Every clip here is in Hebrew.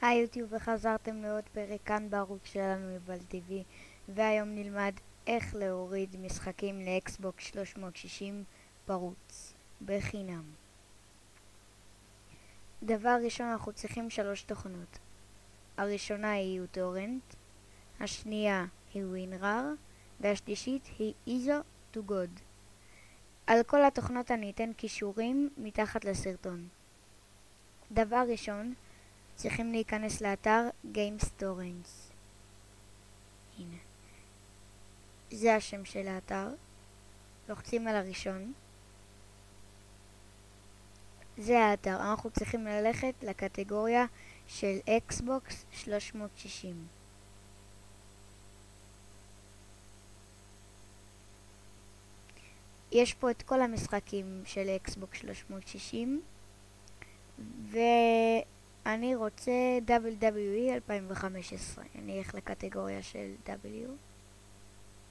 היי יוטיוב, וחזרתם לעוד פרק כאן בערוץ שלנו יובל TV, והיום נלמד איך להוריד משחקים לאקסבוקס 360 פרוץ בחינם. דבר ראשון, אנחנו צריכים 3 תוכנות. הראשונה היא uTorrent, השנייה היא WinRAR, והשלישית היא ISO2God. על כל התוכנות אני אתן קישורים מתחת לסרטון. דבר ראשון, צריכים להיכנס לאתר GameStorage. הנה. זה השם של האתר. לוחצים על הראשון. זה האתר. אנחנו צריכים ללכת לקטגוריה של אקסבוקס 360. יש פה את כל המשחקים של אקסבוקס 360. ואני רוצה WWE 2015. אני אלך לקטגוריה של W.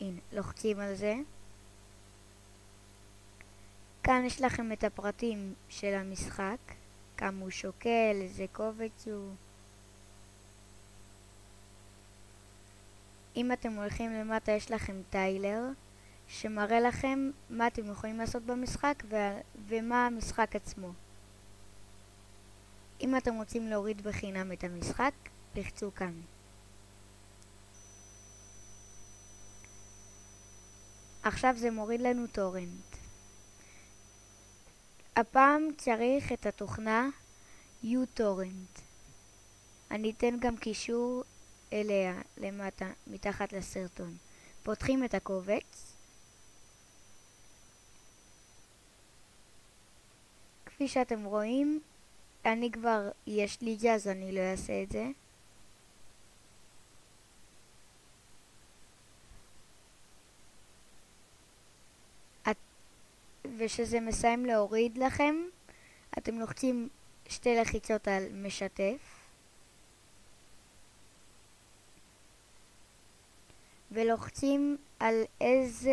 הנה, לוחצים על זה. כאן יש לכם את הפרטים של המשחק. כמה הוא שוקל, איזה קובץ הוא. אם אתם הולכים למטה יש לכם טיילר שמראה לכם מה אתם יכולים לעשות במשחק ומה המשחק עצמו. אם אתם רוצים להוריד בחינם את המשחק, לחצו כאן. עכשיו זה מוריד לנו טורנט. הפעם צריך את התוכנה uTorrent. אני אתן גם קישור אליה למטה, מתחת לסרטון. פותחים את הקובץ. כפי שאתם רואים, אני כבר, יש לי זה, אז אני לא אעשה את זה. ושזה מסיים להוריד לכם, אתם לוחצים 2 לחיצות על משתף. ולוחצים על איזה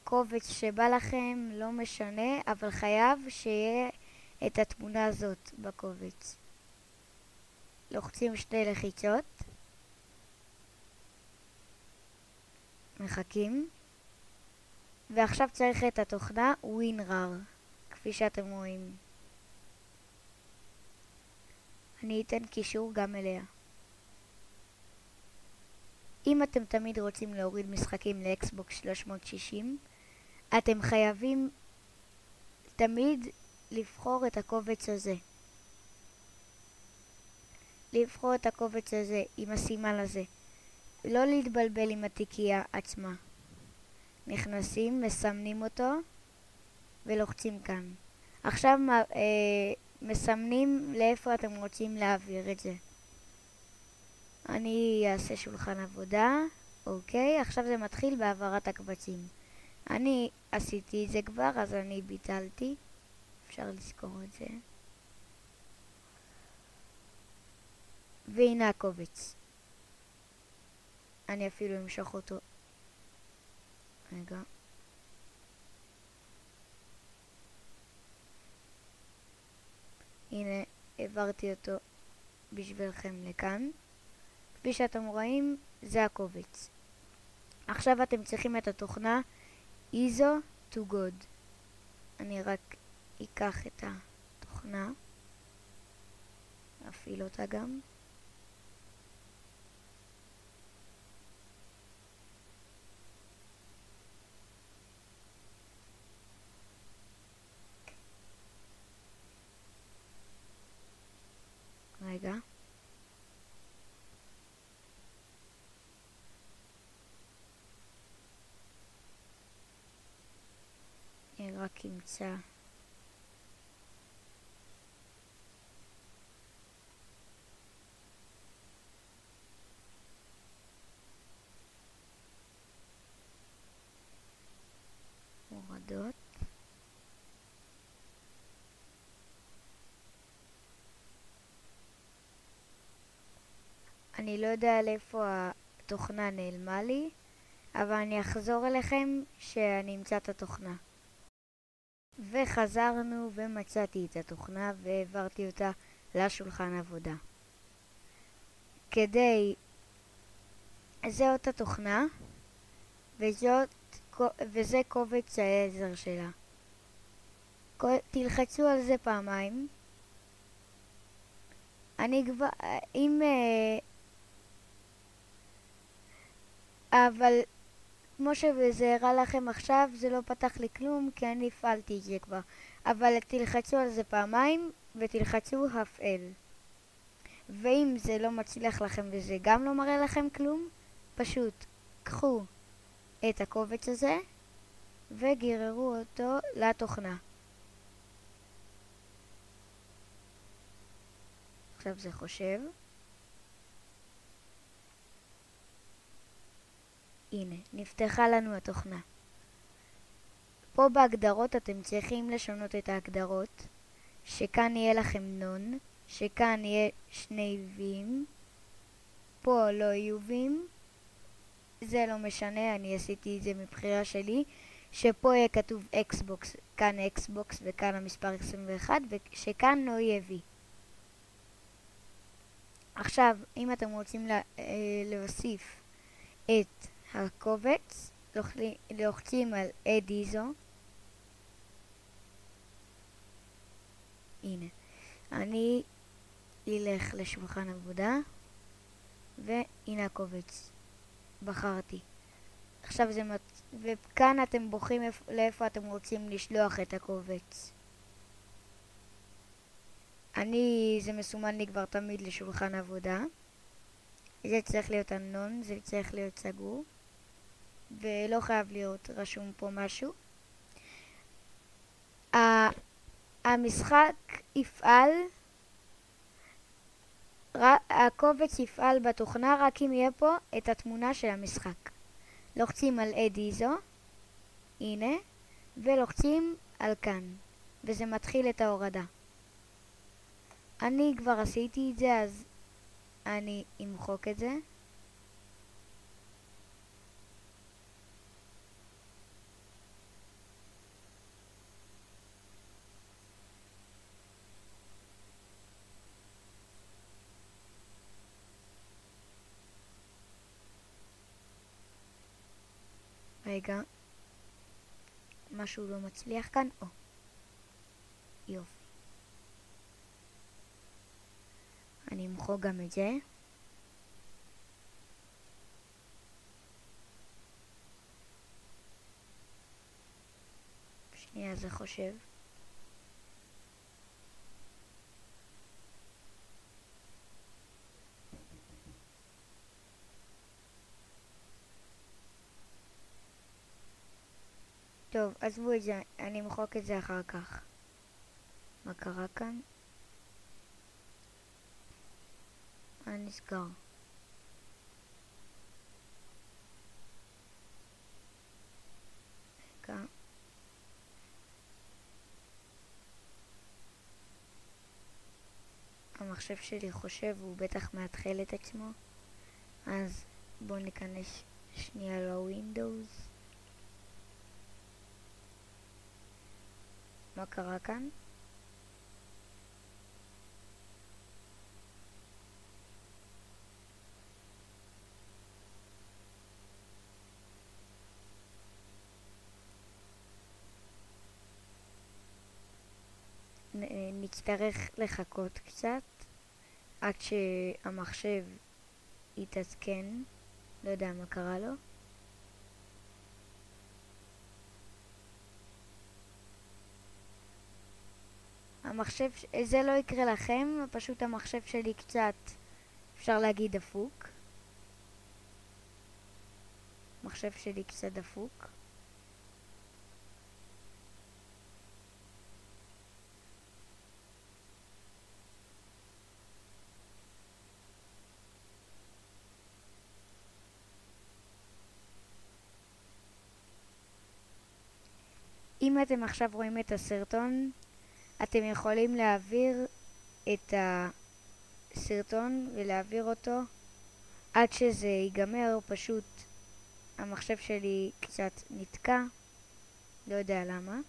קובץ שבא לכם, לא משנה, אבל חייב שיהיה את התמונה הזאת בקובץ. לוחצים 2 לחיצות. מחכים. ועכשיו צריך את התוכנה WinRAR, כפי שאתם רואים. אני אתן קישור גם אליה. אם אתם תמיד רוצים להוריד משחקים לאקסבוקס 360, אתם חייבים תמיד לבחור את הקובץ הזה. לבחור את הקובץ הזה עם הסימן הזה. לא להתבלבל עם התיקייה עצמה. נכנסים, מסמנים אותו ולוחצים כאן. עכשיו מסמנים לאיפה אתם רוצים להעביר את זה. אני אעשה שולחן עבודה. אוקיי, עכשיו זה מתחיל בהעברת הקבצים. אני עשיתי את זה כבר, אז אני ביטלתי. אפשר לזכור את זה. והנה הקובץ. אני אפילו אמשוך אותו. רגע. הנה, העברתי אותו בשבילכם לכאן. כפי שאתם רואים, זה הקובץ. עכשיו אתם צריכים את התוכנה ISO2God. אני רק אקח את התוכנה, אפעיל אותה גם. רגע. אני רק אמצא. הורדות. אני לא יודע לאיפה התוכנה נעלמה לי, אבל אני אחזור אליכם שאני אמצא את התוכנה. וחזרנו ומצאתי את התוכנה והעברתי אותה לשולחן עבודה. זה אותה תוכנה, וזה קובץ העזר שלה. תלחצו על זה פעמיים. אבל כמו שזה הראה לכם עכשיו, זה לא פתח לי כלום, כי אני הפעלתי את זה כבר. אבל תלחצו על זה פעמיים, ותלחצו הפעל. ואם זה לא מצליח לכם וזה גם לא מראה לכם כלום, פשוט קחו את הקובץ הזה, וגררו אותו לתוכנה. עכשיו זה חושב. הנה, נפתחה לנו התוכנה. פה בהגדרות אתם צריכים לשנות את ההגדרות, שכאן יהיה לכם נון, שכאן יהיה שני וים, פה לא יהיו וים, זה לא משנה, אני עשיתי את זה מבחירה שלי, שפה יהיה כתוב אקסבוקס, כאן אקסבוקס וכאן המספר 21, ושכאן לא יהיה וי. עכשיו, אם אתם רוצים להוסיף את הקובץ, לוחצים על Add ISO. הנה, אני אלך לשולחן עבודה, והנה הקובץ. בחרתי. עכשיו וכאן אתם בוחרים לאיפה אתם רוצים לשלוח את הקובץ. זה מסומן לי כבר תמיד לשולחן עבודה. זה צריך להיות אנון, זה צריך להיות סגור. ולא חייב להיות רשום פה משהו. המשחק יפעל, הקובץ יפעל בתוכנה רק אם יהיה פה את התמונה של המשחק. לוחצים על Add ISO, הנה, ולוחצים על כאן, וזה מתחיל את ההורדה. אני כבר עשיתי את זה, אז אני אמחוק את זה. רגע, משהו לא מצליח כאן, יופי. אני אמחוק גם את זה. שנייה, זה חושב. טוב, עזבו את זה, אני אמחוק את זה אחר כך. מה קרה כאן? נסגר. רגע. המחשב שלי חושב, הוא בטח מאתחל את עצמו. אז בואו ניכנס שנייה לווינדוס. מה קרה כאן? נצטרך לחכות קצת עד שהמחשב יתעדכן. לא יודע מה קרה לו. זה לא יקרה לכם, פשוט המחשב שלי קצת, אפשר להגיד, דפוק. המחשב שלי קצת דפוק. אם אתם עכשיו רואים את הסרטון, אתם יכולים להעביר את הסרטון ולהעביר אותו עד שזה ייגמר. פשוט המחשב שלי קצת נתקע, לא יודע למה.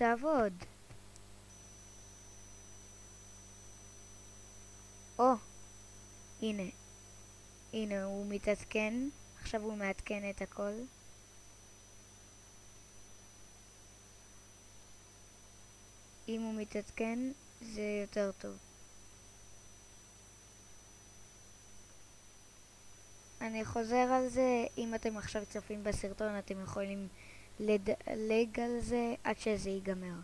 תעבוד. או, הנה. הנה, הוא מתעדכן. עכשיו הוא מעדכן את הכל. אם הוא מתעדכן, זה יותר טוב. אני חוזר על זה, אם אתם עכשיו צופים בסרטון, אתם יכולים לדלג על זה עד שזה ייגמר.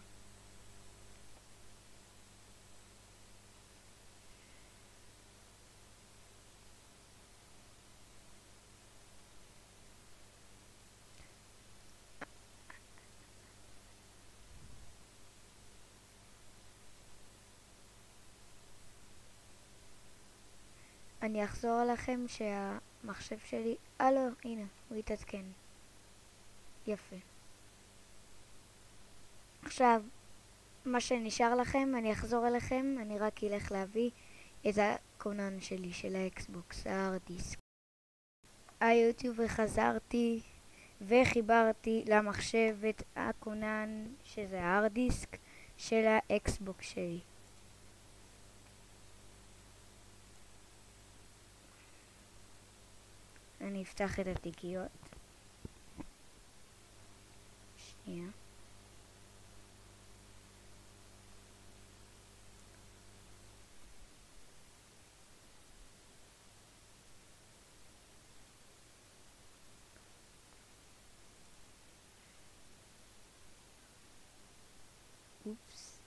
אני אחזור לכם שהמחשב שלי... לא, הנה, הוא התעדכן. יפה. עכשיו, מה שנשאר לכם, אני אחזור אליכם, אני רק אלך להביא את הכונן שלי, של האקסבוקס, ההארד דיסק. היוטיוב וחזרתי וחיברתי למחשב את הכונן, שזה ההארד דיסק של האקסבוקס שלי. אני אפתח את התיקיות. שנייה. אופס.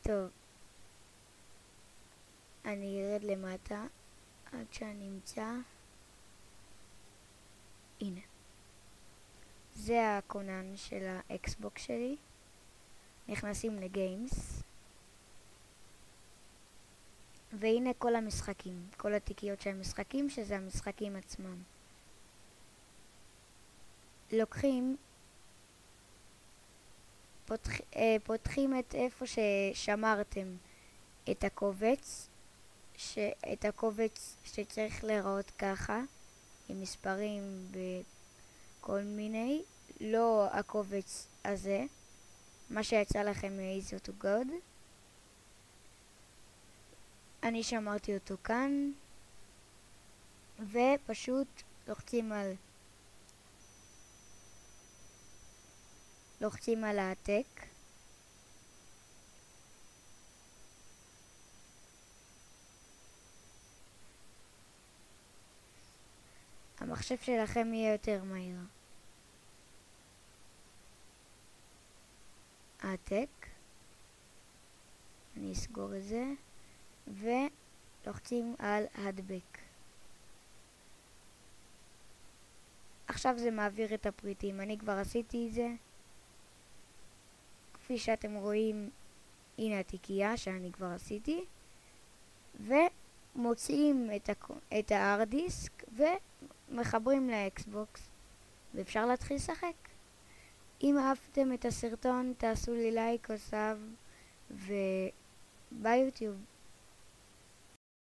טוב. אני ארד למטה עד שאני אמצא. הנה. זה הכונן של האקסבוקס שלי. נכנסים לגיימס. והנה כל המשחקים. כל התיקיות של המשחקים, שזה המשחקים עצמם. לוקחים, פותחים את איפה ששמרתם את הקובץ, את הקובץ שצריך להיראות ככה, עם מספרים וכל מיני, לא הקובץ הזה, מה שיצא לכם מ-Easy to God. אני שמרתי אותו כאן, ופשוט לוחצים על העתק. המחשב שלכם יהיה יותר מהיר. העתק. אני אסגור את זה. ולוחצים על הדבק. עכשיו זה מעביר את הפריטים. אני כבר עשיתי את זה. כפי שאתם רואים, הנה התיקייה שאני כבר עשיתי. ומוציאים את ההארד דיסק ומחברים לאקסבוקס. ואפשר להתחיל לשחק. אם אהבתם את הסרטון, תעשו לי לייק או סאב וביוטיוב.